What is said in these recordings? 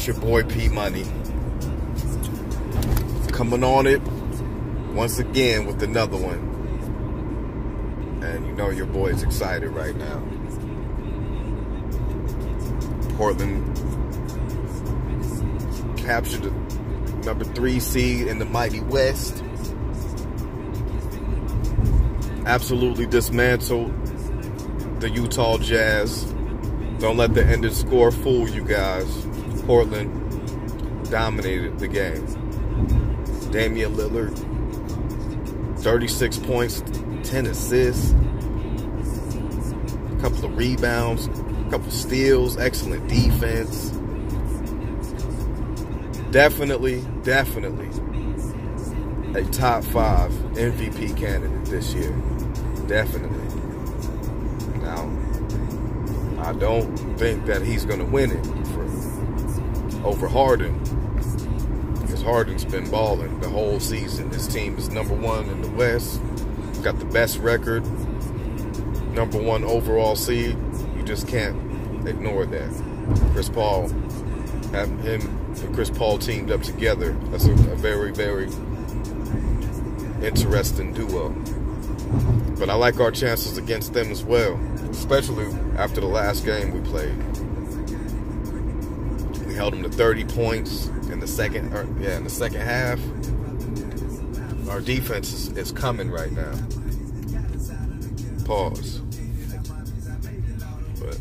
It's your boy P Money coming on it once again with another one. And you know your boy's excited right now. Portland captured the number 3 seed in the mighty West. Absolutely dismantled the Utah Jazz. Don't let the ended score fool you guys. Portland dominated the game. Damian Lillard, 36 points, 10 assists, a couple of rebounds, a couple of steals, excellent defense. Definitely a top 5 MVP candidate this year. Definitely. Now, I don't think that he's going to win it over Harden, because Harden's been balling the whole season. This team is number 1 in the West. Got the best record, number 1 overall seed. You just can't ignore that. Chris Paul, having him and Chris Paul teamed up together, that's a very, very interesting duo. But I like our chances against them as well, especially after the last game we played. We held them to 30 points in the second half. Our defense is coming right now. Pause. But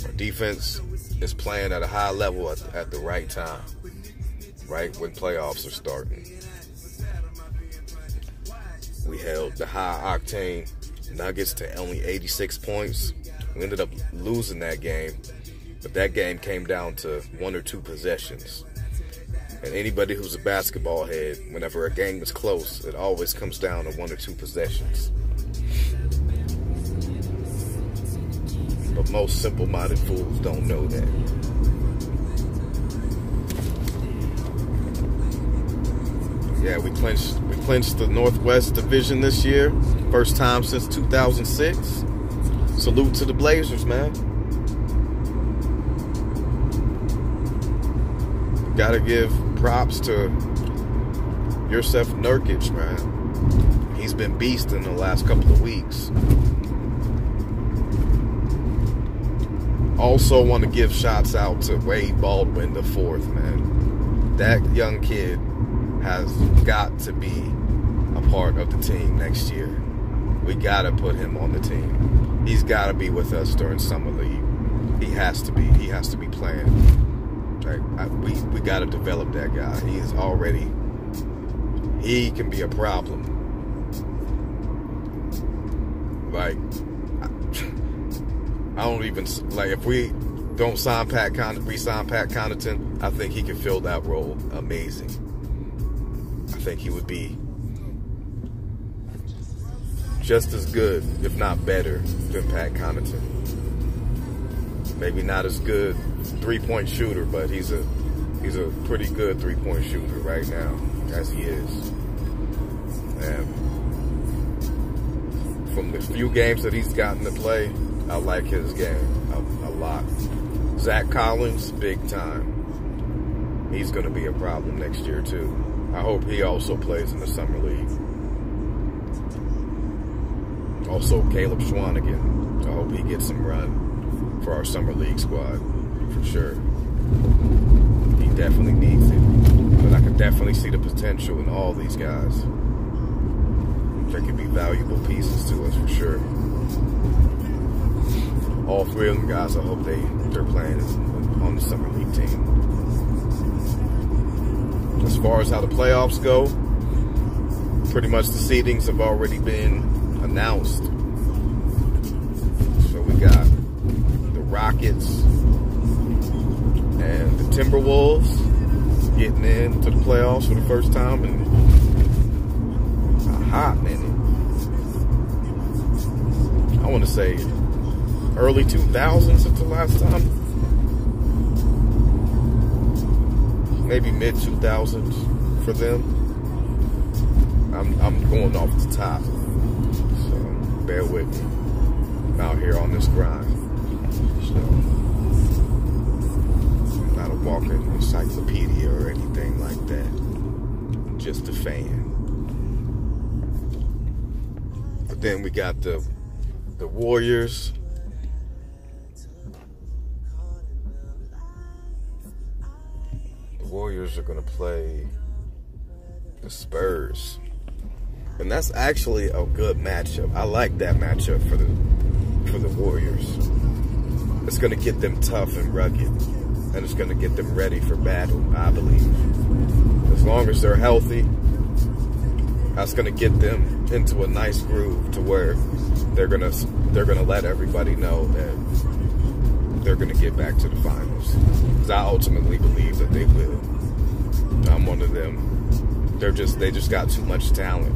our defense is playing at a high level at the right time, right when playoffs are starting. We held the high-octane Nuggets to only 86 points. We ended up losing that game, but that game came down to 1 or 2 possessions. And anybody who's a basketball head, whenever a game is close, it always comes down to 1 or 2 possessions. But most simple-minded fools don't know that. Yeah, we clinched the Northwest Division this year. First time since 2006. Salute to the Blazers, man. Gotta give props to Yusuf Nurkic, man. He's been beasting the last couple of weeks. Also want to give shots out to Wade Baldwin IV, man. That young kid has got to be a part of the team next year. We got to put him on the team. He's got to be with us during Summer League. He has to be. He has to be playing. Like, we got to develop that guy. He can be a problem. Like, I don't even, like, if we don't re-sign Pat Connaughton, I think he can fill that role amazing. I think he would be just as good, if not better, than Pat Connaughton. Maybe not as good three-point shooter, but he's a pretty good three-point shooter right now, as he is. And from the few games that he's gotten to play, I like his game a lot. Zach Collins, big time. He's going to be a problem next year, too. I hope he also plays in the Summer League. Also, Caleb Schwanigan. I hope he gets some run for our Summer League squad, for sure. He definitely needs it. But I can definitely see the potential in all these guys. They could be valuable pieces to us, for sure. All 3 of them guys, I hope they're playing on the Summer League team. As far as how the playoffs go, pretty much the seedings have already been announced. So we got the Rockets and the Timberwolves getting into the playoffs for the first time in a hot minute. I want to say early 2000s at the last time. Maybe mid 2000s for them. I'm going off the top, so bear with me. I'm out here on this grind. So, gotta talking encyclopedia or anything like that. Just a fan. But then we got the Warriors. The Warriors are going to play the Spurs. And that's actually a good matchup. I like that matchup for the Warriors. It's going to get them tough and rugged. And it's going to get them ready for battle, I believe. As long as they're healthy, that's going to get them into a nice groove to where they're going to let everybody know that they're going to get back to the finals. Because I ultimately believe that they will. I'm one of them. They just got too much talent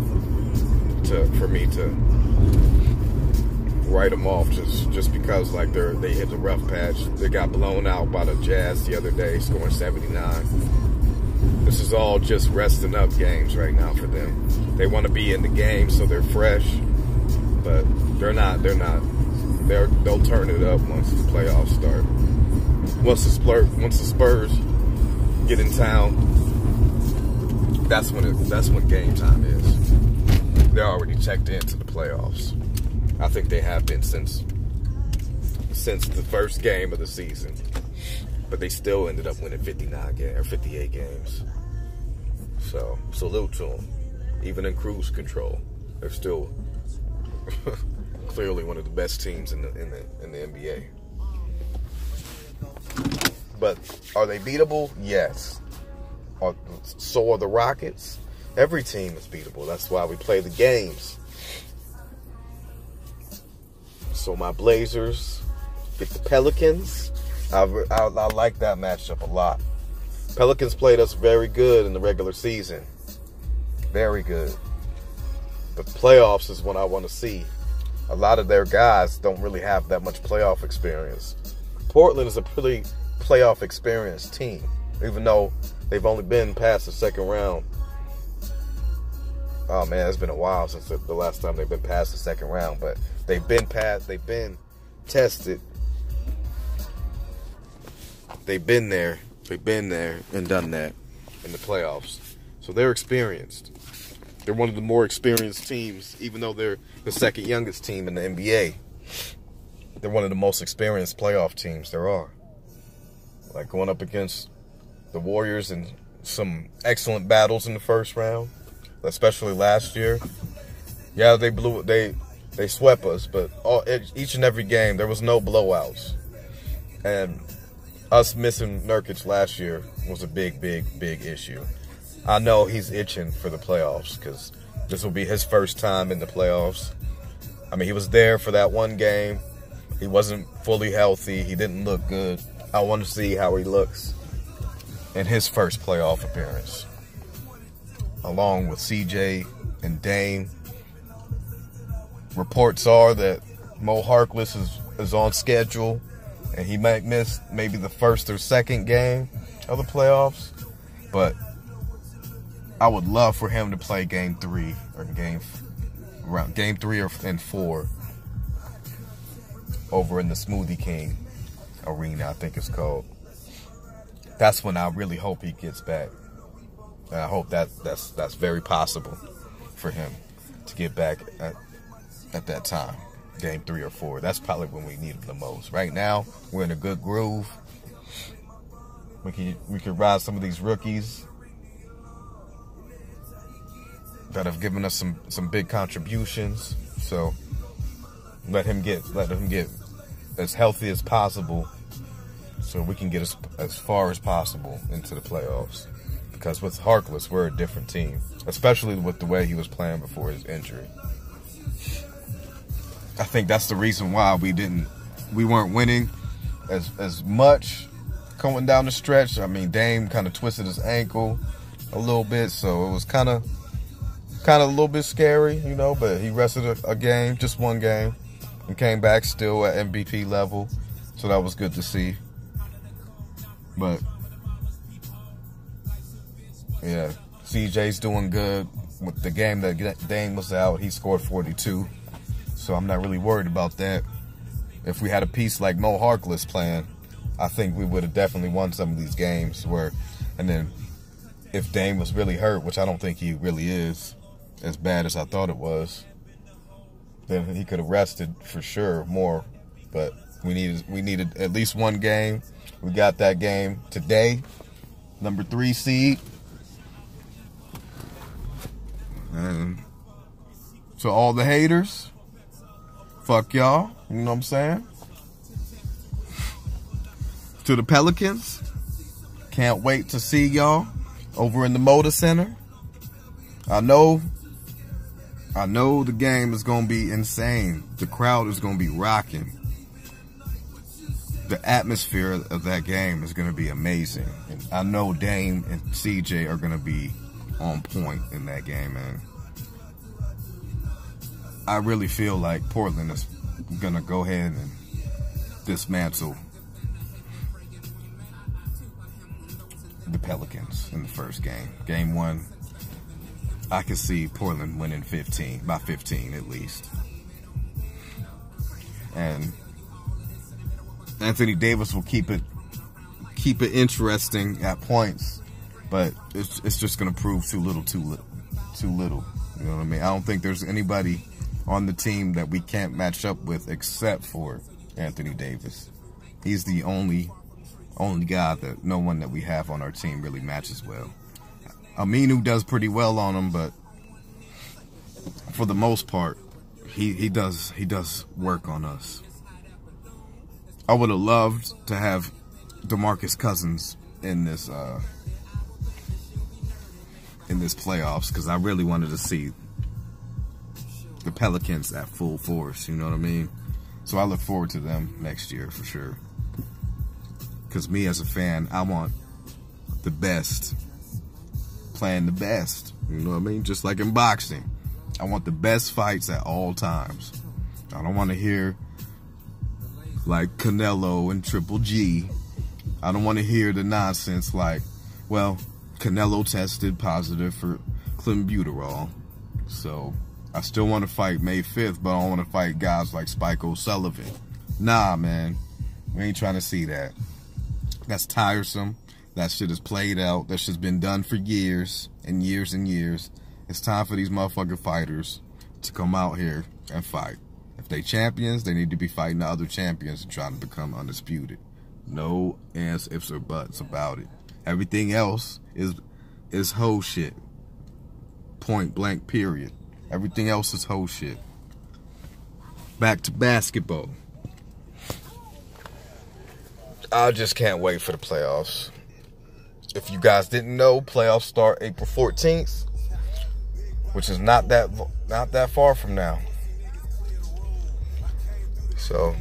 for me to write them off just because like they hit the rough patch. They got blown out by the Jazz the other day, scoring 79. This is all just resting up games right now for them. They want to be in the game so they're fresh, but they're not. They'll turn it up once the playoffs start. Once the Spurs get in town, that's when game time is. They're already checked into the playoffs. I think they have been since the first game of the season. But they still ended up winning 58 games. So, salute to them. Even in cruise control, they're still clearly one of the best teams in the NBA. But are they beatable? Yes. So are the Rockets. Every team is beatable. That's why we play the games. So my Blazers get the Pelicans. I like that matchup a lot. Pelicans played us very good in the regular season. Very good. But playoffs is what I want to see. A lot of their guys don't really have that much playoff experience. Portland is a pretty playoff experienced team, even though they've only been past the second round. Oh man, it's been a while since the last time they've been past the second round, but they've been tested. They've been there and done that in the playoffs. So they're experienced. They're one of the more experienced teams, even though they're the second youngest team in the NBA. They're one of the most experienced playoff teams there are. Like going up against the Warriors in some excellent battles in the first round, especially last year. Yeah, they swept us, but each and every game there was no blowouts. And us missing Nurkic last year was a big issue. I know he's itching for the playoffs because this will be his first time in the playoffs. I mean, he was there for that one game. He wasn't fully healthy. He didn't look good. I want to see how he looks in his first playoff appearance, along with CJ and Dame. Reports are that Mo Harkless is on schedule, and he might miss maybe the first or second game of the playoffs. But I would love for him to play game 3 or game 3 and 4 over in the Smoothie King Arena, I think it's called. That's when I really hope he gets back. And I hope that's very possible for him to get back at that time, game 3 or 4. That's probably when we need him the most. Right now, we're in a good groove. We can ride some of these rookies that have given us some big contributions. So let him get as healthy as possible, so we can get as far as possible into the playoffs. Because with Harkless, we're a different team, especially with the way he was playing before his injury. I think that's the reason why we weren't winning as much coming down the stretch. I mean, Dame kind of twisted his ankle a little bit, so it was kind of a little bit scary, you know, but he rested a game, just one game, and came back still at MVP level, so that was good to see. But yeah, CJ's doing good. With the game that Dame was out, he scored 42, so I'm not really worried about that. If we had a piece like Mo Harkless playing, I think we would have definitely won some of these games and then if Dame was really hurt, which I don't think he really is, as bad as I thought it was, then he could have rested for sure more. But we needed at least one game. We got that game today. Number 3 seed. And to all the haters, fuck y'all. You know what I'm saying? To the Pelicans, can't wait to see y'all over in the Moda Center. I know the game is going to be insane. The crowd is going to be rocking. The atmosphere of that game is going to be amazing. And I know Dame and CJ are going to be on point in that game, man. I really feel like Portland is going to go ahead and dismantle the Pelicans in the first game. Game 1, I could see Portland winning by 15 at least. And Anthony Davis will keep it interesting at points, but it's just gonna prove too little. You know what I mean? I don't think there's anybody on the team that we can't match up with except for Anthony Davis. He's the only guy that no one that we have on our team really matches well. Aminu does pretty well on him, but for the most part, he does work on us. I would have loved to have DeMarcus Cousins in this playoffs, because I really wanted to see the Pelicans at full force. You know what I mean? So I look forward to them next year for sure. Because me as a fan, I want the best playing the best. You know what I mean? Just like in boxing, I want the best fights at all times. I don't want to hear like Canelo and Triple G. I don't want to hear the nonsense like, well, Canelo tested positive for clenbuterol, so I still want to fight May 5th, but I don't want to fight guys like Spike O'Sullivan. Nah, man. We ain't trying to see that. That's tiresome. That shit is played out. That shit's been done for years and years and years. It's time for these motherfucking fighters to come out here and fight. If they champions, they need to be fighting the other champions and trying to become undisputed. No ands, ifs, or buts about it. Everything else is hoe shit. Point blank, period. Everything else is hoe shit. Back to basketball. I just can't wait for the playoffs. If you guys didn't know, playoffs start April 14th, which is not that far from now. So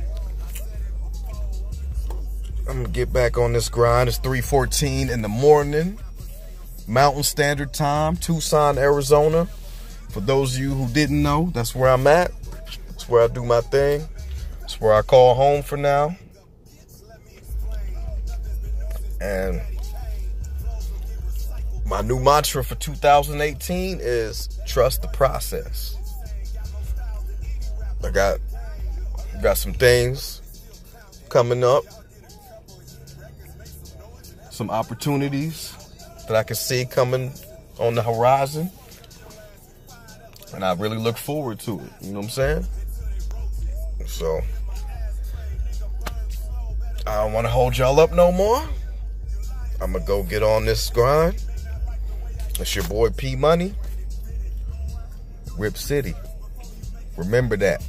I'm gonna get back on this grind. It's 3:14 in the morning, Mountain Standard Time, Tucson, Arizona. For those of you who didn't know, that's where I'm at. That's where I do my thing. That's where I call home for now. And my new mantra for 2018 is trust the process. I got some things coming up, some opportunities that I can see coming on the horizon, and I really look forward to it. You know what I'm saying? So I don't want to hold y'all up no more. I'm gonna go get on this grind. It's your boy P Money, Rip City. Remember that.